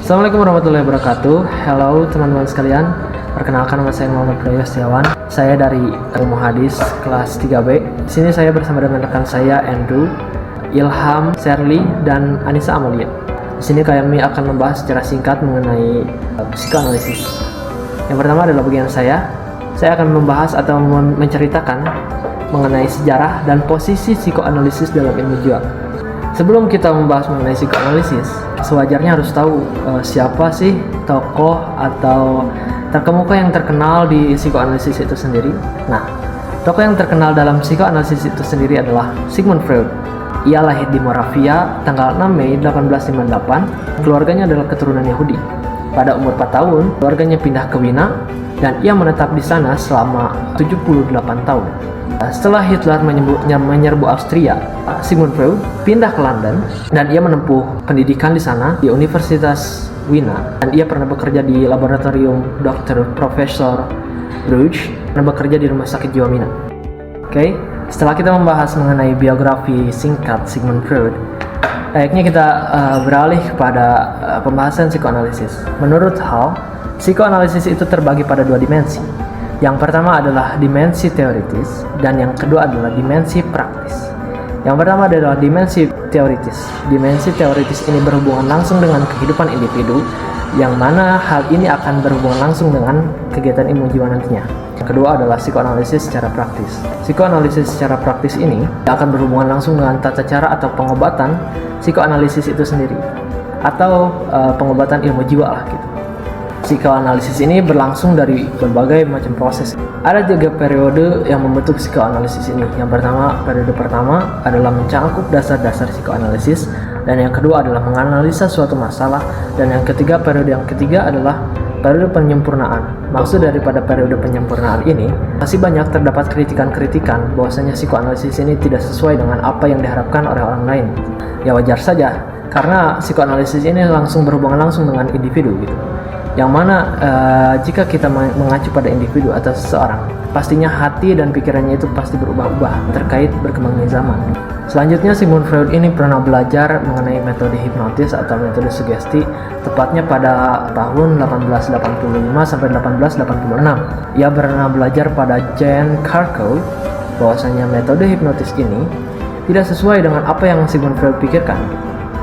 Assalamualaikum warahmatullahi wabarakatuh. Halo teman-teman sekalian. Perkenalkan, nama saya Muhammad Prayo Setiawan. Saya dari Ilmu Hadis kelas 3B. Di sini saya bersama dengan rekan saya Andrew, Ilham, Sherly, dan Anissa Amalia. Di sini kami akan membahas secara singkat mengenai psikoanalisis. Yang pertama adalah bagian saya. Saya akan membahas atau menceritakan mengenai sejarah dan posisi psikoanalisis dalam ilmu jiwa. Sebelum kita membahas mengenai psikoanalisis, sewajarnya harus tahu siapa sih tokoh atau terkemuka yang terkenal di psikoanalisis itu sendiri. Nah, tokoh yang terkenal dalam psikoanalisis itu sendiri adalah Sigmund Freud. Ia lahir di Moravia tanggal 6 Mei 1858. Keluarganya adalah keturunan Yahudi. Pada umur 4 tahun, keluarganya pindah ke Wina dan ia menetap di sana selama 78 tahun. Setelah Hitler menyerbu Austria, Sigmund Freud pindah ke London dan ia menempuh pendidikan di sana di Universitas Wina, dan ia pernah bekerja di laboratorium Dr. Profesor Bruch, pernah bekerja di Rumah Sakit Jiwa Wina. Oke, setelah kita membahas mengenai biografi singkat Sigmund Freud, layaknya kita beralih kepada pembahasan psikoanalisis. Menurut Hall, psikoanalisis itu terbagi pada dua dimensi. Yang pertama adalah dimensi teoritis dan yang kedua adalah dimensi praktis. Yang pertama adalah dimensi teoritis. Dimensi teoritis ini berhubungan langsung dengan kehidupan individu, yang mana hal ini akan berhubungan langsung dengan kegiatan ilmu jiwa nantinya. Yang kedua adalah psikoanalisis secara praktis. Psikoanalisis secara praktis ini akan berhubungan langsung dengan tata cara atau pengobatan psikoanalisis itu sendiri, atau pengobatan ilmu jiwa lah gitu. Psikoanalisis ini berlangsung dari berbagai macam proses. Ada 3 periode yang membentuk psikoanalisis ini. Yang pertama, periode pertama adalah mencangkup dasar-dasar psikoanalisis, dan yang kedua adalah menganalisa suatu masalah, dan yang ketiga, periode yang ketiga adalah periode penyempurnaan. Maksud daripada periode penyempurnaan ini, masih banyak terdapat kritikan-kritikan bahwasanya psikoanalisis ini tidak sesuai dengan apa yang diharapkan oleh orang lain. Ya wajar saja, karena psikoanalisis ini langsung berhubungan langsung dengan individu gitu. Yang mana jika kita mengacu pada individu atau seseorang, pastinya hati dan pikirannya itu pasti berubah-ubah terkait berkembangnya zaman. Selanjutnya, Sigmund Freud ini pernah belajar mengenai metode hipnotis atau metode sugesti, tepatnya pada tahun 1885 sampai 1886. Ia pernah belajar pada Jan Karkow bahwasanya metode hipnotis ini tidak sesuai dengan apa yang Sigmund Freud pikirkan.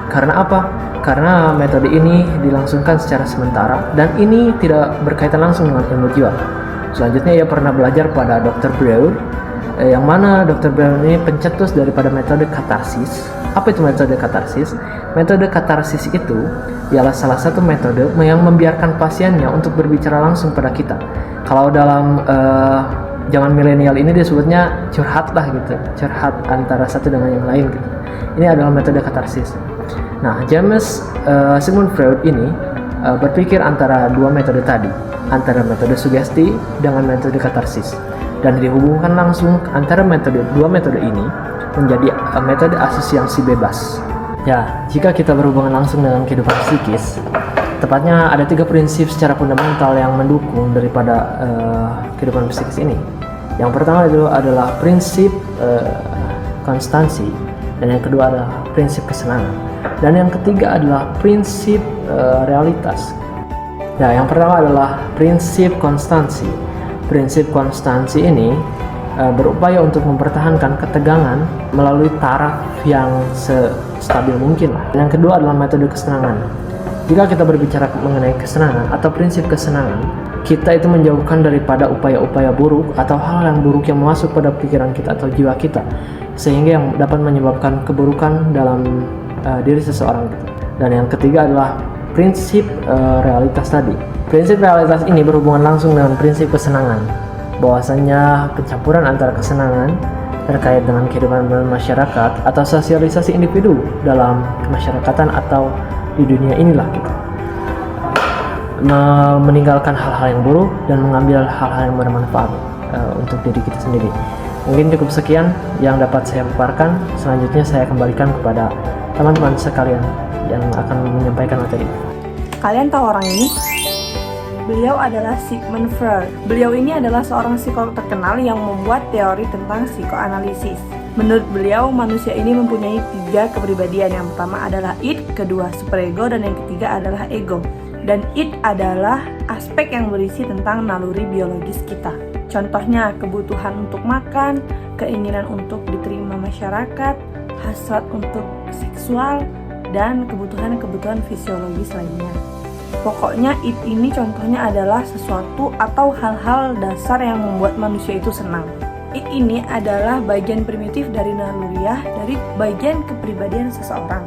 Karena apa? Karena metode ini dilangsungkan secara sementara dan ini tidak berkaitan langsung dengan ilmu jiwa. Selanjutnya ia pernah belajar pada Dr. Breuer, yang mana Dr. Breuer ini pencetus daripada metode katarsis. Apa itu metode katarsis? Metode katarsis itu ialah salah satu metode yang membiarkan pasiennya untuk berbicara langsung pada kita. Kalau dalam zaman milenial ini disebutnya curhat lah gitu, curhat antara satu dengan yang lain gitu. Ini adalah metode katarsis. Nah, Sigmund Freud ini berpikir antara dua metode tadi, antara metode sugesti dengan metode katarsis, dan dihubungkan langsung antara dua metode ini menjadi metode asosiasi bebas. Ya, jika kita berhubungan langsung dengan kehidupan psikis, tepatnya ada 3 prinsip secara fundamental yang mendukung daripada kehidupan psikis ini. Yang pertama itu adalah prinsip konstansi, dan yang kedua adalah prinsip kesenangan. Dan yang ketiga adalah prinsip realitas. Ya, yang pertama adalah prinsip konstansi. Prinsip konstansi ini berupaya untuk mempertahankan ketegangan melalui taraf yang stabil mungkin lah. Dan yang kedua adalah metode kesenangan. Jika kita berbicara mengenai kesenangan atau prinsip kesenangan, kita itu menjauhkan daripada upaya-upaya buruk atau hal yang buruk yang masuk pada pikiran kita atau jiwa kita, sehingga yang dapat menyebabkan keburukan dalam diri seseorang. Dan yang ketiga adalah prinsip realitas tadi. Prinsip realitas ini berhubungan langsung dengan prinsip kesenangan, bahwasanya pencampuran antara kesenangan terkait dengan kehidupan masyarakat atau sosialisasi individu dalam kemasyarakatan atau di dunia inilah gitu. Meninggalkan hal-hal yang buruk dan mengambil hal-hal yang bermanfaat untuk diri kita sendiri. Mungkin cukup sekian yang dapat saya paparkan. Selanjutnya saya kembalikan kepada teman-teman sekalian yang akan menyampaikan materi. Kalian tahu orang ini? Beliau adalah Sigmund Freud. Beliau ini adalah seorang psikolog terkenal yang membuat teori tentang psikoanalisis. Menurut beliau, manusia ini mempunyai 3 kepribadian. Yang pertama adalah id, kedua superego, dan yang ketiga adalah ego. Dan id adalah aspek yang berisi tentang naluri biologis kita. Contohnya kebutuhan untuk makan, keinginan untuk diterima masyarakat, hasrat untuk seksual, dan kebutuhan-kebutuhan fisiologis lainnya. Pokoknya id ini contohnya adalah sesuatu atau hal-hal dasar yang membuat manusia itu senang. Id ini adalah bagian primitif dari naluriah, dari bagian kepribadian seseorang.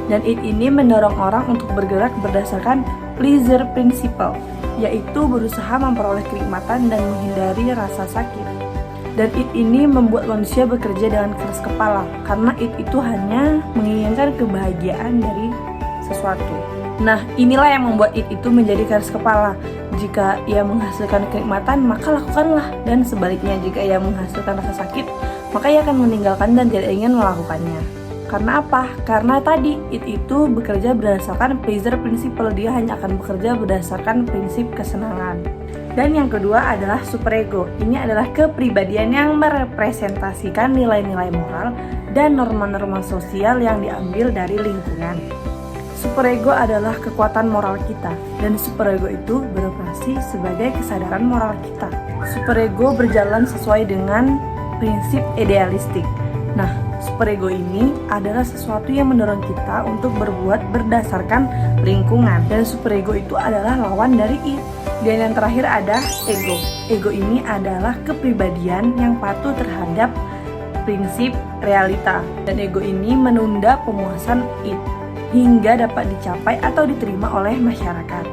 Dan id ini mendorong orang untuk bergerak berdasarkan pleasure principle, yaitu berusaha memperoleh kenikmatan dan menghindari rasa sakit. Dan id ini membuat manusia bekerja dengan keras kepala, karena id itu hanya menginginkan kebahagiaan dari sesuatu. Nah, inilah yang membuat id itu menjadi keras kepala. Jika ia menghasilkan kenikmatan, maka lakukanlah. Dan sebaliknya, jika ia menghasilkan rasa sakit, maka ia akan meninggalkan dan tidak ingin melakukannya. Karena apa? Karena tadi, id itu bekerja berdasarkan pleasure principle. Dia hanya akan bekerja berdasarkan prinsip kesenangan. Dan yang kedua adalah superego. Ini adalah kepribadian yang merepresentasikan nilai-nilai moral dan norma-norma sosial yang diambil dari lingkungan. Superego adalah kekuatan moral kita, dan superego itu beroperasi sebagai kesadaran moral kita. Superego berjalan sesuai dengan prinsip idealistik. Nah, superego ini adalah sesuatu yang mendorong kita untuk berbuat berdasarkan lingkungan, dan superego itu adalah lawan dari id. Dan yang terakhir ada ego. Ego ini adalah kepribadian yang patuh terhadap prinsip realita, dan ego ini menunda pemuasan id hingga dapat dicapai atau diterima oleh masyarakat.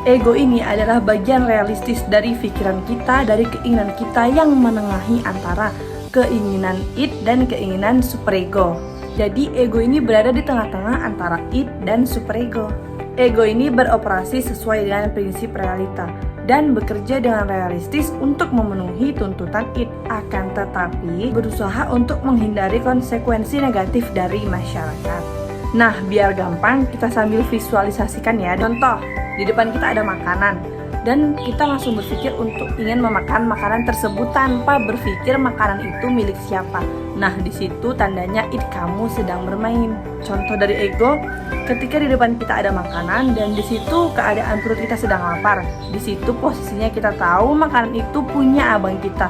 Ego ini adalah bagian realistis dari pikiran kita, dari keinginan kita yang menengahi antara keinginan id dan keinginan superego. Jadi ego ini berada di tengah-tengah antara id dan superego. Ego ini beroperasi sesuai dengan prinsip realita dan bekerja dengan realistis untuk memenuhi tuntutan id, akan tetapi berusaha untuk menghindari konsekuensi negatif dari masyarakat. Nah, biar gampang, kita sambil visualisasikan ya. Contoh, di depan kita ada makanan, dan kita langsung berpikir untuk ingin memakan makanan tersebut tanpa berpikir makanan itu milik siapa. Nah, di situ tandanya id kamu sedang bermain. Contoh dari ego, ketika di depan kita ada makanan dan di situ keadaan perut kita sedang lapar. Di situ posisinya kita tahu makanan itu punya abang kita,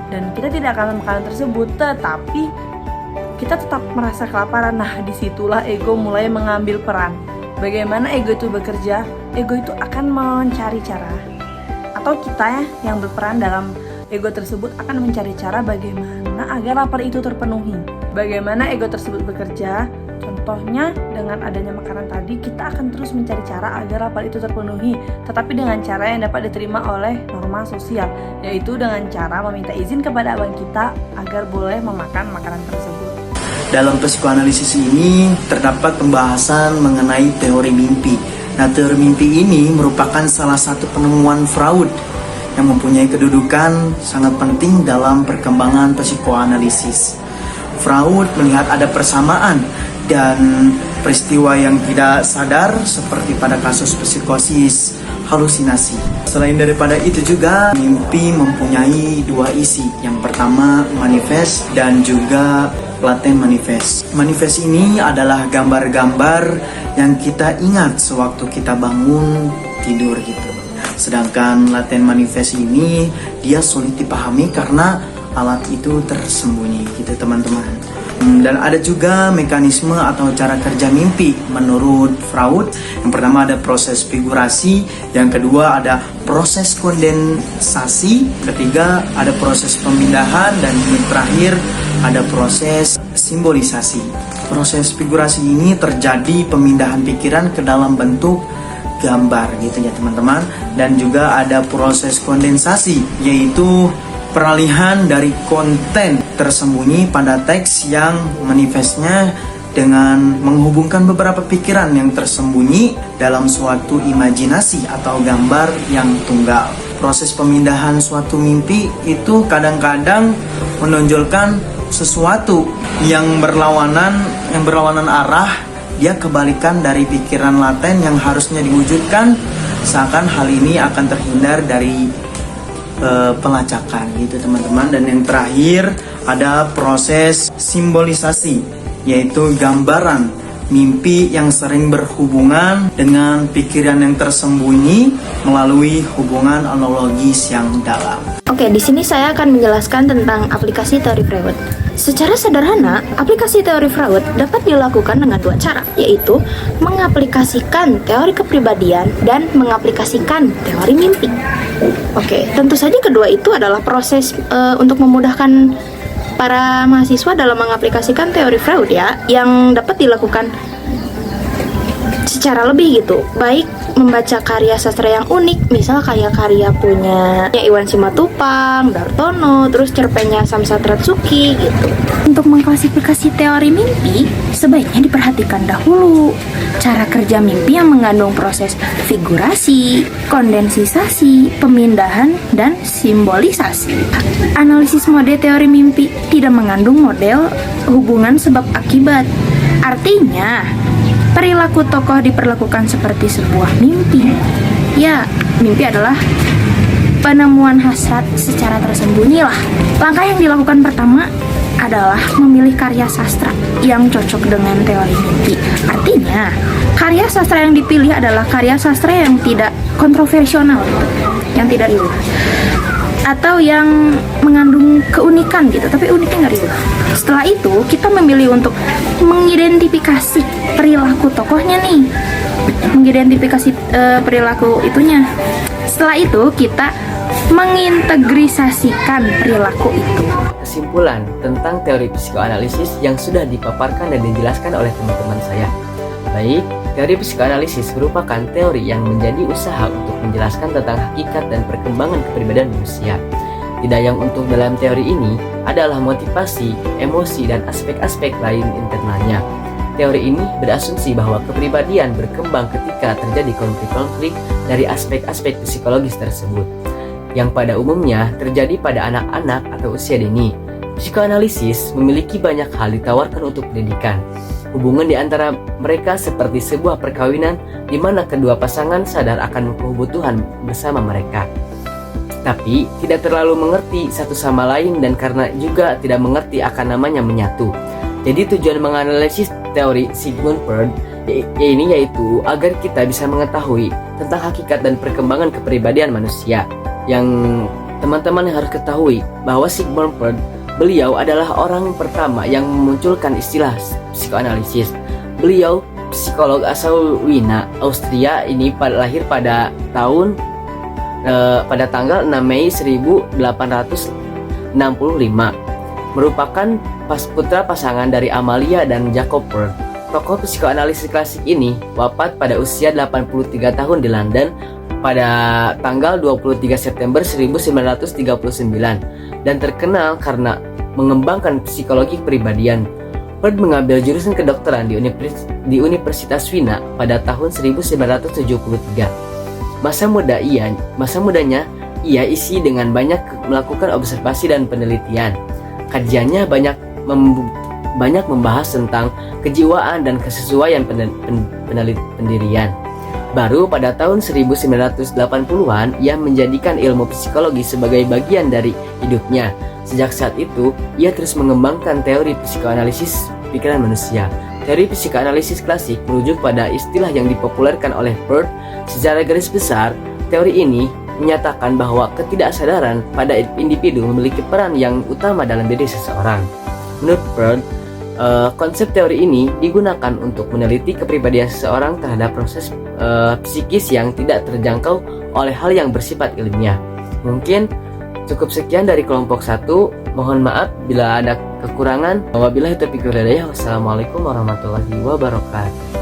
dan kita tidak akan makanan tersebut, tetapi kita tetap merasa kelaparan. Nah, disitulah ego mulai mengambil peran. Bagaimana ego itu bekerja? Ego itu akan mencari cara, atau kita yang berperan dalam ego tersebut akan mencari cara bagaimana agar lapar itu terpenuhi. Bagaimana ego tersebut bekerja? Contohnya, dengan adanya makanan tadi, kita akan terus mencari cara agar lapar itu terpenuhi, tetapi dengan cara yang dapat diterima oleh norma sosial, yaitu dengan cara meminta izin kepada abang kita agar boleh memakan makanan tersebut. Dalam psikoanalisis ini terdapat pembahasan mengenai teori mimpi. Nah, teori mimpi ini merupakan salah satu penemuan Freud yang mempunyai kedudukan sangat penting dalam perkembangan psikoanalisis. Freud melihat ada persamaan dan peristiwa yang tidak sadar seperti pada kasus psikosis, halusinasi. Selain daripada itu juga, mimpi mempunyai 2 isi. Yang pertama manifest dan juga laten manifest. Manifest ini adalah gambar-gambar yang kita ingat sewaktu kita bangun tidur gitu. Sedangkan laten manifest ini dia sulit dipahami karena alat itu tersembunyi gitu teman-teman. Dan ada juga mekanisme atau cara kerja mimpi menurut Freud. Yang pertama ada proses figurasi, yang kedua ada proses kondensasi, ketiga ada proses pemindahan, dan yang terakhir ada proses simbolisasi. Proses figurasi ini terjadi pemindahan pikiran ke dalam bentuk gambar gitu ya teman-teman. Dan juga ada proses kondensasi, yaitu peralihan dari konten tersembunyi pada teks yang manifestnya dengan menghubungkan beberapa pikiran yang tersembunyi dalam suatu imajinasi atau gambar yang tunggal. Proses pemindahan suatu mimpi itu kadang-kadang menonjolkan sesuatu yang berlawanan arah. Dia kebalikan dari pikiran laten yang harusnya diwujudkan, seakan hal ini akan terhindar dari pelacakan gitu teman-teman. Dan yang terakhir ada proses simbolisasi, yaitu gambaran mimpi yang sering berhubungan dengan pikiran yang tersembunyi melalui hubungan analogis yang dalam. Oke, di sini saya akan menjelaskan tentang aplikasi teori Freud. Secara sederhana, aplikasi teori Freud dapat dilakukan dengan dua cara, yaitu mengaplikasikan teori kepribadian dan mengaplikasikan teori mimpi. Oke, tentu saja kedua itu adalah proses untuk memudahkan para mahasiswa dalam mengaplikasikan teori Freud ya, yang dapat dilakukan secara lebih gitu, baik membaca karya sastra yang unik, misal karya-karya punya Iwan Simatupang, Dartono, terus cerpennya Samsa Tratsuki gitu. Untuk mengklasifikasi teori mimpi, sebaiknya diperhatikan dahulu cara kerja mimpi yang mengandung proses figurasi, kondensisasi, pemindahan, dan simbolisasi. Analisis mode teori mimpi tidak mengandung model hubungan sebab akibat. Artinya, perilaku tokoh diperlakukan seperti sebuah mimpi. Ya, mimpi adalah penemuan hasrat secara tersembunyi lah. Langkah yang dilakukan pertama adalah memilih karya sastra yang cocok dengan teori mimpi. Artinya, karya sastra yang dipilih adalah karya sastra yang tidak kontroversial, yang tidak riuh, atau yang mengandung keunikan gitu, tapi uniknya nggak riuh. Setelah itu, kita memilih untuk mengidentifikasi perilaku tokohnya nih, mengidentifikasi perilaku itunya. Setelah itu, kita mengintegrisasikan perilaku itu. Kesimpulan tentang teori psikoanalisis yang sudah dipaparkan dan dijelaskan oleh teman-teman saya. Baik, teori psikoanalisis merupakan teori yang menjadi usaha untuk menjelaskan tentang hakikat dan perkembangan kepribadian manusia. Tidak yang untuk dalam teori ini adalah motivasi, emosi, dan aspek-aspek lain internalnya. Teori ini berasumsi bahwa kepribadian berkembang ketika terjadi konflik-konflik dari aspek-aspek psikologis tersebut, yang pada umumnya terjadi pada anak-anak atau usia dini. Psikoanalisis memiliki banyak hal ditawarkan untuk pendidikan. Hubungan di antara mereka seperti sebuah perkawinan di mana kedua pasangan sadar akan kebutuhan bersama mereka, tapi tidak terlalu mengerti satu sama lain, dan karena juga tidak mengerti akan namanya menyatu. Jadi tujuan menganalisis teori Sigmund Freud ini yaitu agar kita bisa mengetahui tentang hakikat dan perkembangan kepribadian manusia. Yang teman-teman harus ketahui bahwa Sigmund Freud, beliau adalah orang pertama yang memunculkan istilah psikoanalisis. Beliau psikolog asal Wina, Austria, ini lahir pada tanggal 6 Mei 1865. Merupakan putra pasangan dari Amalia dan Jacob Freud. Tokoh psikoanalisis klasik ini wafat pada usia 83 tahun di London pada tanggal 23 September 1939 dan terkenal karena mengembangkan psikologi kepribadian. Freud mengambil jurusan kedokteran di Universitas Wina pada tahun 1973. Masa mudanya ia isi dengan banyak melakukan observasi dan penelitian. Kajiannya banyak membahas tentang kejiwaan dan kesesuaian pendirian. Baru pada tahun 1980-an ia menjadikan ilmu psikologi sebagai bagian dari hidupnya. Sejak saat itu, ia terus mengembangkan teori psikoanalisis pikiran manusia. Teori psikoanalisis klasik merujuk pada istilah yang dipopulerkan oleh Freud. Secara garis besar, teori ini menyatakan bahwa ketidaksadaran pada individu memiliki peran yang utama dalam diri seseorang. Menurut Freud, konsep teori ini digunakan untuk meneliti kepribadian seseorang terhadap proses psikis yang tidak terjangkau oleh hal yang bersifat ilmiah. Mungkin cukup sekian dari kelompok 1. Mohon maaf bila ada kekurangan. Wabillahi taufiq wal hidayah. Wassalamualaikum warahmatullahi wabarakatuh.